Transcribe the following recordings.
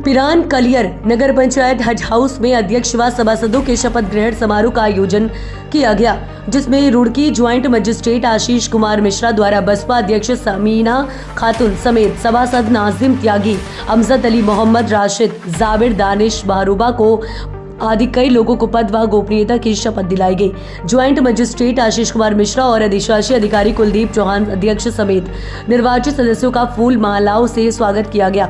पिरान कलियर नगर पंचायत हज हाउस में अध्यक्ष व सभासदों के शपथ ग्रहण समारोह का आयोजन किया गया, जिसमें रुड़की ज्वाइंट मजिस्ट्रेट आशीष कुमार मिश्रा द्वारा बसपा अध्यक्ष समीना खातून समेत सभासद नाजिम त्यागी, अमजद अली, मोहम्मद राशिद, जाबिर, दानिश बहरूबा को आदि कई लोगों को पद व गोपनीयता की शपथ दिलाई गई। ज्वाइंट मजिस्ट्रेट आशीष कुमार मिश्रा और अधिशासी अधिकारी कुलदीप चौहान अध्यक्ष समेत निर्वाचित सदस्यों का फूल मालाओं से स्वागत किया गया।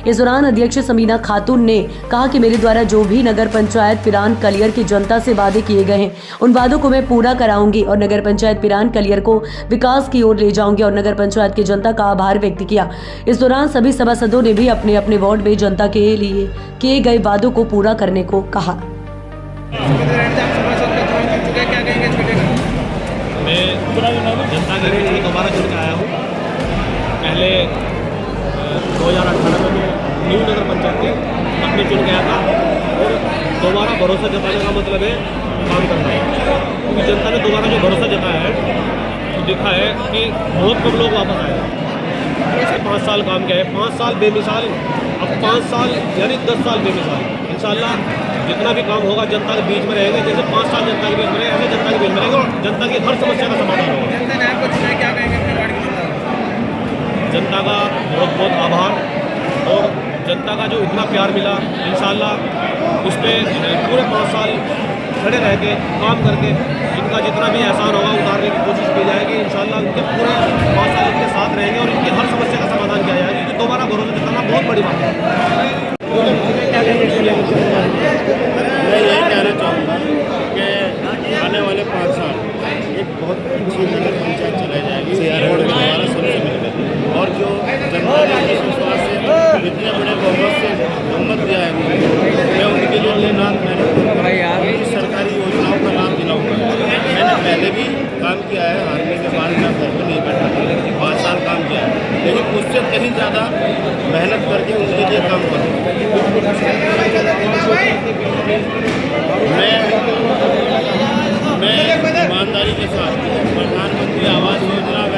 इस दौरान अध्यक्ष समीना खातून ने कहा कि मेरे द्वारा जो भी नगर पंचायत पिरान कलियर की जनता से वादे किए गए हैं, उन वादों को मैं पूरा कराऊंगी और नगर पंचायत पिरान कलियर को विकास की ओर ले जाऊंगी और नगर पंचायत की जनता का आभार व्यक्त किया। इस दौरान सभी सभासदों ने भी अपने अपने वार्ड में जनता के लिए किए गए वादों को पूरा करने को कहा। मैं जनता के लिए दोबारा चुन के आया हूँ। पहले 2018 में न्यू नगर पंचायत के अपने चुन गया था और दोबारा भरोसा जताने का मतलब है काम करना है, क्योंकि जनता ने दोबारा जो भरोसा जताया है तो देखा है कि बहुत कम लोग वापस आए। ऐसे 5 साल काम किया है, 5 साल बेमिसाल, अब 5 साल यानी 10 साल बेमिसाल। इंशाल्लाह जितना भी काम होगा जनता के बीच में रहेंगे, जैसे 5 साल जनता के बीच में रहे ऐसे जनता के बीच में रहेंगे और जनता की हर समस्या का समाधान होगा। जनता ने आपको चुना, क्या कहेंगे अपने वार्ड की जनता का बहुत बहुत आभार और जनता का जो इतना प्यार मिला, इंशाल्लाह उस पर पूरे 5 साल खड़े रह के काम करके इनका जितना भी एहसान होगा उतारने की कोशिश की जाएगी। इंशाल्लाह उनके पूरे 5 साल इनके साथ रहेंगे और इनकी हर समस्या का समाधान किया जाएगा, क्योंकि दोबारा भरोसा जताना बहुत बड़ी बात है। मैं यही कहना चाहूँगा कि आने वाले 5 साल एक बहुत अच्छी नगर पंचायत चलाई जाएगी और दोबारा सबसे मिलकर, और जो जनता ने जिस विश्वास से इतने बड़े बहुमत से बहुमत दिया है मैं उनके लिए लेनाथ मेहनत करूँगा, सरकारी योजनाओं का लाभ दिलाऊँगा। मैंने पहले भी काम किया है, हारने के बाद मैं घर पर नहीं बैठा, 5 साल काम किया है, लेकिन उससे कहीं ज़्यादा मेहनत करके उनके लिए काम करूँगा। मैं ईमानदारी के साथ प्रधानमंत्री आवास योजना व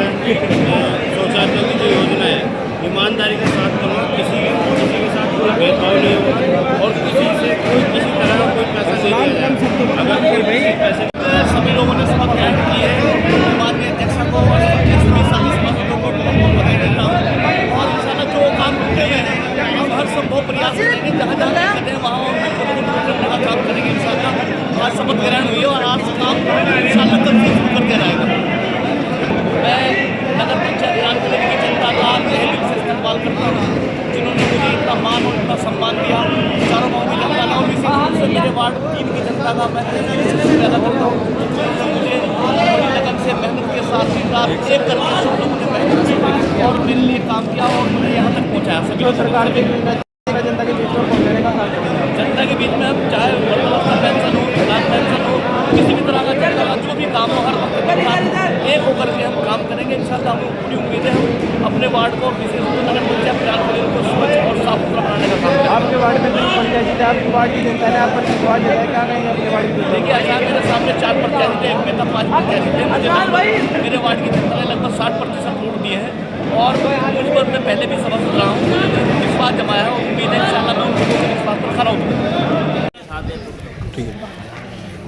शौचालय की जो योजना है ईमानदारी के साथ करूँगा। किसी के साथ कोई भेदभाव नहीं होगा और किसी से कोई किसी तरह का कोई पैसा नहीं दिया जाएगा। अगर कोई नहीं पैसे सभी लोगों ने शपथ ग्रहण की है, माननीय अध्यक्ष को और सभी लोगों को बधाई देता हूँ और इंशाल्लाह जो काम किए हैं हम हर संभव प्रयास करेंगे, जहाँ जहाँ करते हैं वहाँ करने का काम करेंगे। इंशाल्लाह आज शपथ ग्रहण हुई और आज से काम इंशाल्लाह कल से शुरू कर दिया जाएगा। मैं नगर पंचायत पिरान कलियर की जनता का तहे दिल से इस्तेमाल करता हूँ, जिन्होंने मुझे इतना मान और इतना सम्मान दिया। चारों गाँव की जनता ने और विशेष रूप से मेरे वार्ड 3 की जनता का मैं तहे दिल से शुक्रिया अदा करता हूँ, जिन्होंने मुझे बड़ी लगन से मेहनत के साथ दिन रात एक करके सब लोगों ने मेहनत से और मेरे लिए काम किया और मुझे यहाँ तक पहुँचाया। सभी सरकार के जनता के बीच में पहुँचाने का काम करें। जनता के बीच में हम चाहे पेंशन हो, विकलांग पेंशन हो, किसी भी तरह का जनता का जो भी काम हो हर वक्त एक होकर के हम काम करेंगे। इंशाल्लाह हमें पूरी उम्मीद है हम अपने वार्ड को विशेष रूप से नगर पंचायत पिरान कलियर को स्वच्छ और साफ सुथरा बनाने का काम करेंगे। आपके वार्ड में पंचायत आपकी वार्ड की जनता ने आप पर विश्वास जताया, क्या कहेंगे अपने वार्ड की? देखिए अच्छा, मेरे सामने 4 पंचायत थे, मैं तब 5 पंचायत थे, मुझे मेरे वार्ड की जनता ने लगभग 60% वोट दिए हैं और मुझ पर मैं पहले भी समझ रहा हूँ, विश्वास जमाया है और उम्मीद है इंशाल्लाह मैं उनके विश्वास पर खरा उतरूंगा। ठीक है।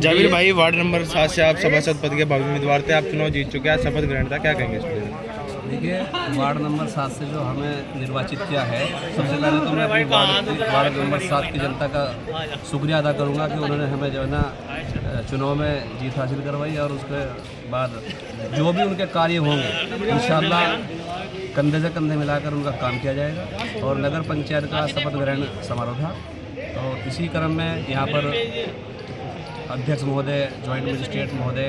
जाबिर भाई, वार्ड नंबर 7 से आप सभासद पद के भावी उम्मीदवार थे, आप चुनाव जीत चुके हैं, शपथ ग्रहण था, क्या कहेंगे इस पर? देखिए, वार्ड नंबर 7 से जो हमें निर्वाचित किया है, सबसे पहले तो मैं अपनी वार्ड नंबर 7 की जनता का शुक्रिया अदा करूंगा कि उन्होंने हमें जो है ना चुनाव में जीत हासिल करवाई और उसके बाद जो भी उनके कार्य होंगे इंशाल्लाह कंधे से कंधे मिलाकर उनका काम किया जाएगा। और नगर पंचायत का शपथ ग्रहण समारोह था और इसी क्रम में यहाँ पर अध्यक्ष महोदय, ज्वाइंट मजिस्ट्रेट महोदय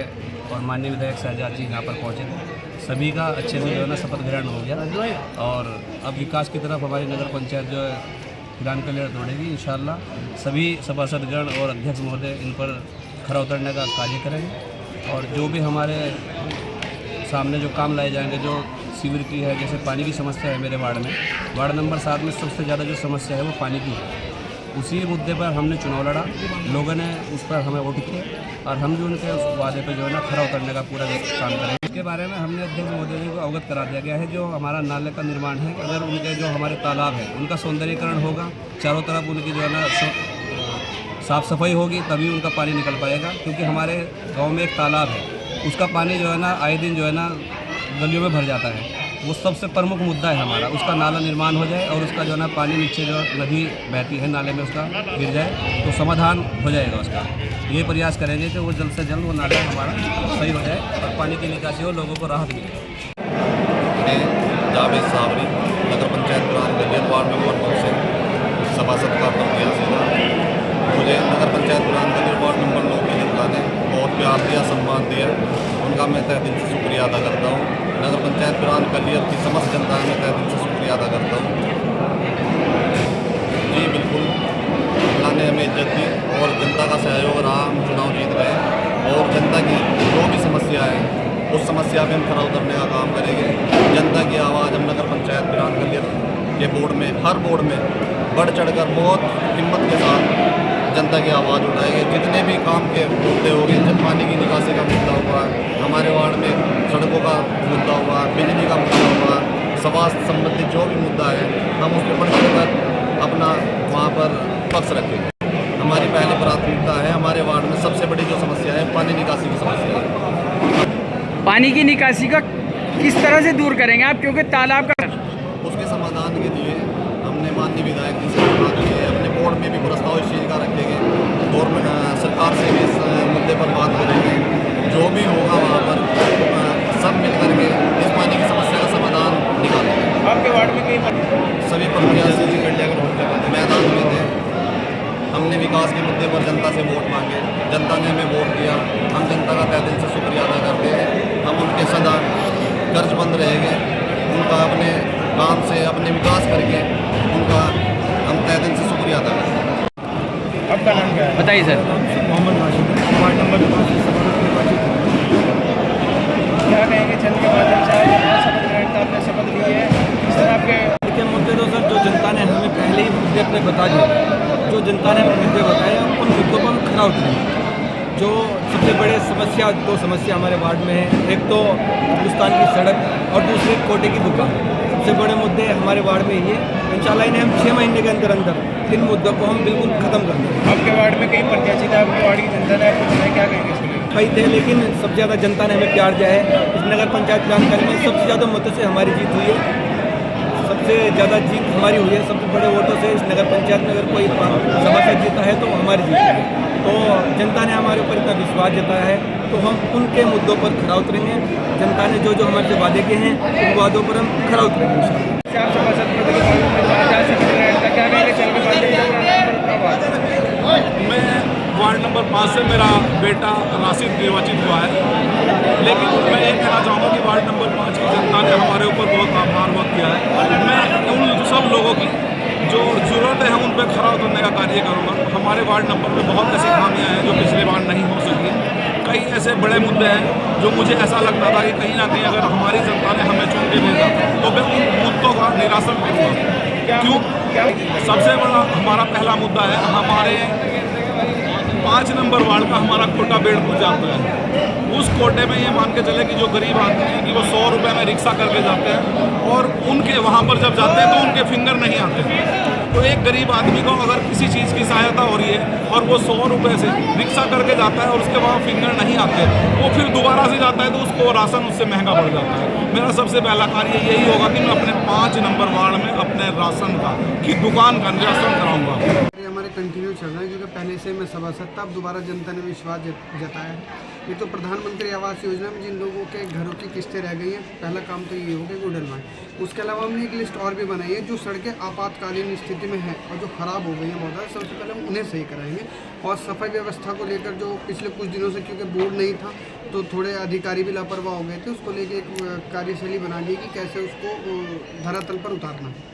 और माननीय विधायक शहजाद जी यहाँ पर पहुँचे थे। सभी का अच्छे से जो है ना शपथ ग्रहण हो गया और अब विकास की तरफ हमारी नगर पंचायत जो है पिरान कलियर दौड़ेगी। इंशाल्लाह सभी सभासदगण और अध्यक्ष महोदय इन पर खरा उतरने का कार्य करेंगे और जो भी हमारे सामने जो काम लाए जाएंगे, जो सीवर की है, जैसे पानी की समस्या है मेरे वार्ड में, वार्ड नंबर 7 में सबसे ज़्यादा जो समस्या है वो पानी की है। उसी मुद्दे पर हमने चुनाव लड़ा, लोगों ने उस पर हमें वोट किया और हम भी उनके उस वादे पर जो है ना खरा उतरने का पूरा काम करेंगे। इसके बारे में हमने अध्यक्ष महोदय को अवगत करा दिया गया है। जो हमारा नाले का निर्माण है, अगर उनके जो हमारे तालाब है उनका सौंदर्यीकरण होगा, चारों तरफ उनकी जो है ना साफ़ सफाई होगी, तभी उनका पानी निकल पाएगा। क्योंकि हमारे गांव में एक तालाब है, उसका पानी जो है ना आए दिन जो है ना गलियों में भर जाता है। वो सबसे प्रमुख मुद्दा है हमारा, उसका नाला निर्माण हो जाए और उसका जो है ना पानी नीचे जो नदी बहती है नाले में उसका गिर जाए तो समाधान हो जाएगा उसका। ये प्रयास करेंगे कि वो जल्द से जल्द वो नाला हमारा सही हो जाए और पानी की निकासी हो, लोगों को राहत मिले। जावेद सावरी, नगर पंचायत प्रधान गलियत वार्ड नंबर 9 से सभासद का प्रत्याशी था। मुझे नगर पंचायत प्रधान गलियत वार्ड नंबर 9 की जनता ने बहुत प्यार दिया, सम्मान दिया, उनका मैं तहे दिल से शुक्रिया अदा करता हूँ। नगर पंचायत प्रधान गलियत की समस्त जनता में तहे दिल से शुक्रिया अदा करता हूँ। जी बिल्कुल, अल्लाह ने हमें इज्जत दी और जनता का सहयोग रहा, हम चुनाव जीत गए और जनता की जो भी समस्या है उस समस्या पे हम खरा उतरने का काम करेंगे। जनता की आवाज़ हम नगर पंचायत प्रधान गलियत के बोर्ड में, हर बोर्ड में बढ़ चढ़कर बहुत हिम्मत के साथ जनता की आवाज़ उठाएंगे। जितने भी काम के मुद्दे हो गए, जब पानी की निकासी का मुद्दा हुआ, हमारे वार्ड में सड़कों का मुद्दा हुआ, बिजली का मुद्दा हुआ, स्वास्थ्य संबंधित जो भी मुद्दा है, हम उस पर बढ़ चढ़कर अपना वहाँ पर पक्ष रखेंगे। हमारी पहली प्राथमिकता है, हमारे वार्ड में सबसे बड़ी जो समस्या है पानी निकासी की समस्या है। पानी की निकासी का किस तरह से दूर करेंगे आप, क्योंकि तालाब का उसके समाधान के लिए हमने माननीय विधायक जी से बात की है, अपने बोर्ड में भी प्रस्ताव इस चीज़ का रखेंगे, गवर्नमेंट सरकार से भी इस मुद्दे पर बात करेंगे। जो भी होगा वहाँ पर सब मिल करके इस पानी की समस्या का समाधान निकालेंगे। आपके वार्ड में कई सभी प्रत्याशी मैदान में थे, हमने विकास के मुद्दे पर जनता से वोट मांगे, जनता ने हमें वोट दिया, हम जनता का तहे दिल से शुक्रिया अदा करते हैं। हम उनके सदा कर्जबंद रहेंगे, उनका अपने काम से अपने विकास करके उनका हम तहे दिल से शुक्रिया अदा करेंगे। आपका नाम क्या है बताइए sir? Mohammed Rashid, ward number 5 से सभापति निर्वाचित हुए। क्या कहेंगे चंद के माध्यम से शपथ ग्रहण का आपने शपथ ली है सर? आपके मुद्दे तो सर जो जनता ने हमें पहले ही मुद्दे अपने बता दिए, जो जनता ने मुद्दे बताए उन मुद्दों पर हम खरा उतरेंगे। जो सबसे बड़े समस्या, दो समस्या हमारे वार्ड में है, एक तो हिंदुस्तान की सड़क और दूसरे कोटे की दुकान। सबसे बड़े मुद्दे हमारे वार्ड में ये, इंशाल्लाह इन्हें हम 6 महीने के अंदर अंदर इन मुद्दों को हम बिल्कुल ख़त्म कर देंगे। आपके वार्ड में कई प्रत्याशी थे, आपके वार्ड की जनता ने आपको चुना, क्या कहेंगे इसके लिए? कई थे लेकिन सबसे ज़्यादा जनता ने हमें प्यार दिया है। इस नगर पंचायत जानकारी में सबसे ज़्यादा मतों से हमारी जीत हुई है, सबसे ज़्यादा जीत हमारी हुई है। सबसे बड़े वोटों से इस नगर पंचायत में अगर कोई सभासद जीता है तो हमारी जीत है। तो जनता ने हमारे ऊपर इतना विश्वास जताया है तो हम उनके मुद्दों पर खरा उतरेंगे। जनता ने जो जो हमारे से वादे किए हैं उन वादों पर हम खरा उतरेंगे इंशाल्लाह। आप सभासद पद के बारे में जा सकते हैं, क्या कहेंगे चल के बाद? मैं वार्ड नंबर 5 से मेरा बेटा राशिद निर्वाचित हुआ है, लेकिन मैं ये कहना चाहूँगा कि वार्ड नंबर 5 की जनता ने हमारे ऊपर बहुत आभार व्यक्त किया है। मैं उन सब लोगों की जो ज़रूरत है उन पर खरा उतरने का कार्य करूँगा। हमारे वार्ड नंबर में बहुत ऐसी खामियाँ हैं जो पिछले बार नहीं हो सकी। कई ऐसे बड़े मुद्दे हैं जो मुझे ऐसा लगता था कि कहीं ना कहीं अगर हमारी जनता ने हमें चुन के भेजा तो मैं उन मुद्दों का निरासन करूँगा। क्यों? सबसे बड़ा हमारा पहला मुद्दा है, हमारे 5 नंबर वार्ड का हमारा कोटा बेड़पुर जाता है। उस कोटे में ये मान के चले कि जो गरीब आदमी हैं कि वो 100 रुपये में रिक्शा करके जाते हैं और उनके वहाँ पर जब जाते हैं तो उनके फिंगर नहीं आते। तो एक गरीब आदमी को अगर किसी चीज़ की सहायता हो रही है और वो 100 रुपये से रिक्शा करके जाता है और उसके वहाँ फिंगर नहीं आते, वो फिर दोबारा से जाता है तो उसको राशन उससे महंगा पड़ जाता है। मेरा सबसे पहला कार्य यही होगा कि मैं अपने 5 नंबर वार्ड में अपने राशन का की दुकान का निरासन कराऊँगा। हमारे कंटिन्यू चल रहा है क्योंकि पहले से मैं सभासद था, अब दोबारा जनता ने विश्वास जताया है। ये तो प्रधानमंत्री आवास योजना में जिन लोगों के घरों की किस्तें रह गई हैं, पहला काम तो ये हो गया कि वो डलवाएं। उसके अलावा हमने एक लिस्ट और भी बनाई है जो सड़कें आपातकालीन स्थिति में हैं और जो ख़राब हो गई हैं बहुत ज़्यादा, सबसे पहले हम उन्हें सही कराएंगे। और सफाई व्यवस्था को लेकर जो पिछले कुछ दिनों से क्योंकि बोर्ड नहीं था तो थोड़े अधिकारी भी लापरवाह हो गए थे, उसको लेकर एक कार्यशैली बना ली कि कैसे उसको धरातल पर उतारना है।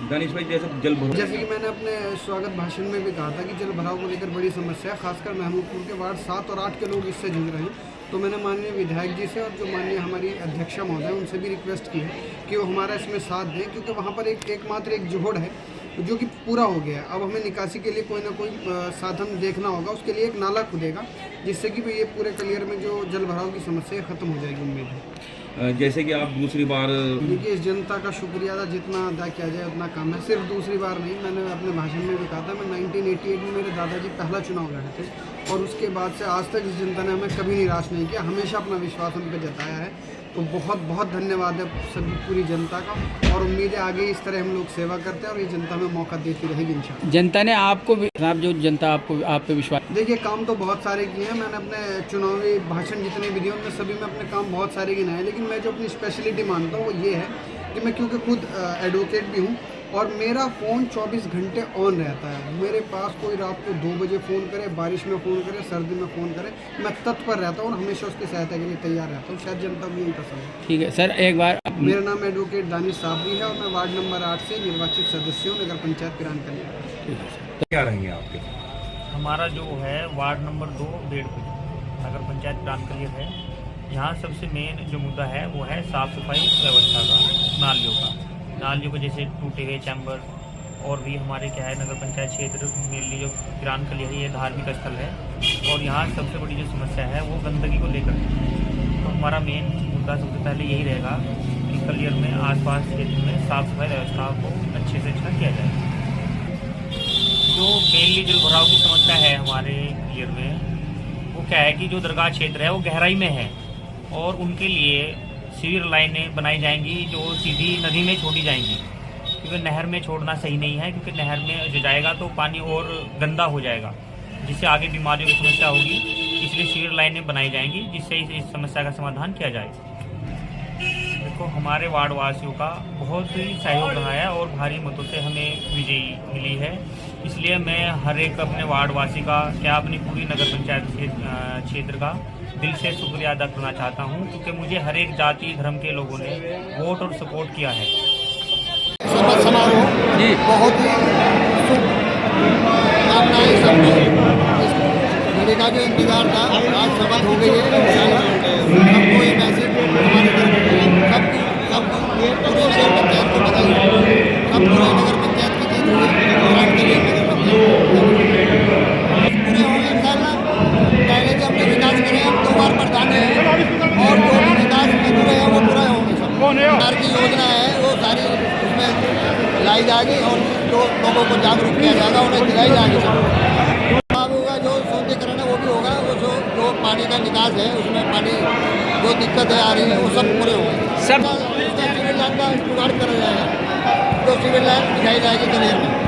दानिश भाई, जैसे कि मैंने अपने स्वागत भाषण में भी कहा था कि जल भराव को लेकर बड़ी समस्या है, खासकर महमूदपुर के वार्ड 7 और 8 के लोग इससे जूझ रहे हैं। तो मैंने माननीय विधायक जी से और जो माननीय हमारी अध्यक्षा महोदय उनसे भी रिक्वेस्ट की है कि वो हमारा इसमें साथ दें, क्योंकि वहाँ पर एकमात्र एक जोड़ है जो कि पूरा हो गया है। अब हमें निकासी के लिए कोई ना कोई साधन देखना होगा, उसके लिए एक नाला खुदेगा, जिससे कि ये पूरे कलियर में जो जल भराव की समस्या है ख़त्म हो जाएगी, उम्मीद है। जैसे कि आप दूसरी बार देखिए, इस जनता का शुक्रिया अदा जितना अदा किया जाए उतना कम है। सिर्फ दूसरी बार नहीं, मैंने अपने भाषण में भी कहा था, मैं 1988 में मेरे दादाजी पहला चुनाव लड़े थे और उसके बाद से आज तक इस जनता ने हमें कभी निराश नहीं किया, हमेशा अपना विश्वास उन पर जताया है। तो बहुत बहुत धन्यवाद है सभी पूरी जनता का, और उम्मीद है आगे इस तरह हम लोग सेवा करते हैं और ये जनता में मौका देती रहेगी इंशाल्लाह। जनता ने आपको आप जो जनता आपको आप पे विश्वास, देखिए, काम तो बहुत सारे किए हैं। मैंने अपने चुनावी भाषण जितने भी दिए उनमें सभी में अपने काम बहुत सारे गिनाए हैं, लेकिन मैं जो अपनी स्पेशलिटी मानता हूँ वो ये है कि मैं क्योंकि खुद एडवोकेट भी हूँ और मेरा फ़ोन 24 घंटे ऑन रहता है। मेरे पास कोई रात को 2 बजे फ़ोन करे, बारिश में फ़ोन करे, सर्दी में फ़ोन करे, मैं तत्पर रहता हूँ और हमेशा उसकी सहायता के लिए तैयार रहता हूँ। शायद जनता भी यही पसंद है। ठीक है सर, एक बार मेरा नाम एडवोकेट दानिश साबरी है और मैं वार्ड नंबर 8 से निर्वाचित सदस्य हूँ, नगर पंचायत पिरान कल्याण। क्या रहेंगे आपके? हमारा जो है वार्ड नंबर 2 बेड़पुर नगर पंचायत पिरान कल्याण है। यहाँ सबसे मेन जो मुद्दा है वो है साफ़ सफाई व्यवस्था का, नालियों को जैसे टूटे हुए चैम्बर, और भी हमारे क्या है नगर पंचायत क्षेत्र मेनली जो पिरान कल्याण है ये धार्मिक स्थल है और यहाँ सबसे बड़ी जो समस्या है वो गंदगी को लेकर। तो हमारा मेन मुद्दा सबसे पहले यही रहेगा कि कल्याण में आसपास क्षेत्र में साफ़ सफाई व्यवस्था को अच्छे से अच्छा किया जाए। जो मेनली जल भराव की समस्या है हमारे कल्याण में वो क्या है कि जो दरगाह क्षेत्र है वो गहराई में है और उनके लिए सीवर लाइनें बनाई जाएंगी जो सीधी नदी में छोड़ी जाएंगी, क्योंकि नहर में छोड़ना सही नहीं है, क्योंकि नहर में जो जाएगा तो पानी और गंदा हो जाएगा जिससे आगे बीमारियों की समस्या होगी। इसलिए सीवर लाइनें बनाई जाएंगी जिससे इस समस्या का समाधान किया जाए। देखो, हमारे वार्ड वासियों का बहुत ही सहयोग रहा है और भारी मतों से हमें विजयी मिली है। इसलिए मैं हर एक अपने वार्ड वासी का क्या अपनी पूरी नगर पंचायत क्षेत्र का दिल से शुक्रिया अदा करना चाहता हूं, क्योंकि मुझे हर एक जाति धर्म के लोगों ने वोट और सपोर्ट किया है। शपथ समारोह बहुत ही शुभकामनाएं सबको। इस घड़ी का जो इंतजार था आज शपथ हो गई है। सबको ये मैसेज हमारे सबको पूरे नगर पंचायत को बधाई, सब पूरे नगर पंचायत की जीत हुई, पूरे होंगे इंशाल्लाह। पहले जो हमने विकास करे हम 2 बार प्रधान हैं और जो भी विकास अधूरे हैं वो पूरा होंगे। सब सरकार की योजना है वो सारी उसमें लाई जाएगी और जो लोगों को जागरूक किया जाएगा उन्हें दिलाई जाएगी। सब होगा, जो सौंदर्यीकरण है वो भी होगा, वो जो पानी का निकास है उसमें पानी जो दिक्कतें आ रही है वो सब पूरे होंगे। सब सिविल लाइन का जुगाड़ करा जाएगा, तो सिविल लाइन दिखाई जाएगी कलियर में।